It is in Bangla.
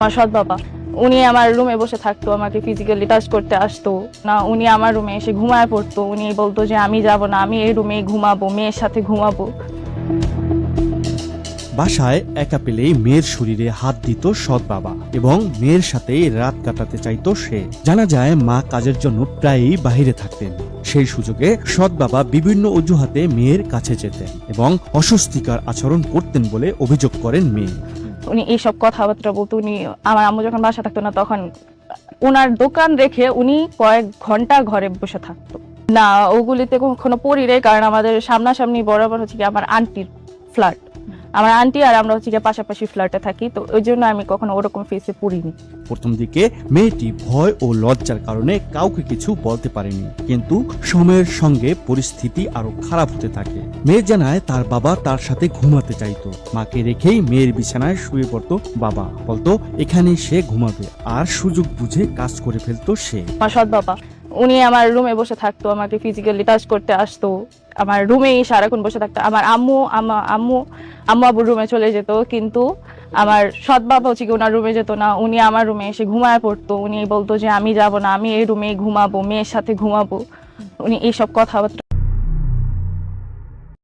আমার সৎ বাবা উনি আমার রুমে বসে থাকতো, আমাকে ফিজিক্যালি টাচ করতে আসতো না। উনি আমার রুমে এসে ঘুমায় পড়তো। উনি বলতো যে আমি যাব না, আমি এই রুমেই ঘুমাবো, মেয়ের সাথে ঘুমাবো। বাসায় একা পেলেই মেয়ের শরীরে হাত দিত সৎ বাবা এবং মেয়ের সাথেই রাত কাটাতে চাইতো সে। জানা যায় মা কাজের জন্য প্রায়ই বাহিরে থাকতেন। সেই সুযোগে সৎ বাবা বিভিন্ন অজুহাতে মেয়ের কাছে যেতেন এবং অস্বস্তিকর আচরণ করতেন বলে অভিযোগ করেন মেয়ে। উনি এইসব কথাবার্তা বলতো। উনি আমার আম্মু যখন বাসা থাকতো না তখন ওনার দোকান রেখে উনি কয়েক ঘন্টা ঘরে বসে থাকতো। না, ওগুলিতে কখনো পড়ি রে, কারণ আমাদের সামনাসামনি বরাবর হচ্ছে কি আমার আন্টির ফ্ল্যাট। আমার আন্টি আর আমরা হচ্ছে গিয়ে পাশাপাশি ফ্ল্যাটে থাকি, তো ওই জন্য আমি কখনো ওরকম ফেসে পড়িনি। প্রথম দিকে মেয়েটি ভয় ও লজ্জার কারণে কাউকে কিছু বলতে পারেনি, কিন্তু সময়ের সঙ্গে পরিস্থিতি আরো খারাপ হতে থাকে। মেয়ে জানায় তার বাবা তার সাথে ঘুমাতে চাইতো। মাকে রেখেই মেয়ের বিছানায় শুয়ে পড়তো বাবা, বলতো এখানে সে ঘুমাবে, আর সুযোগ বুঝে কাজ করে ফেলতো সে। আমার সৎ বাবা উনি আমার রুমে বসে থাকতো, আমাকে ফিজিক্যালি টাচ করতে আসতো, আমার রুমেই সারাক্ষণ বসে থাকতো। আমার আম্মু আব্বুর রুমে চলে যেত, কিন্তু আমার সৎ বাবা হচ্ছে কি ওনার রুমে যেত না। উনি আমার রুমে এসে ঘুমায় পড়তো। উনি বলতো যে আমি যাব না, আমি এই রুমেই ঘুমাবো, মেয়ের সাথে ঘুমাবো। উনি এইসব কথাবার্তা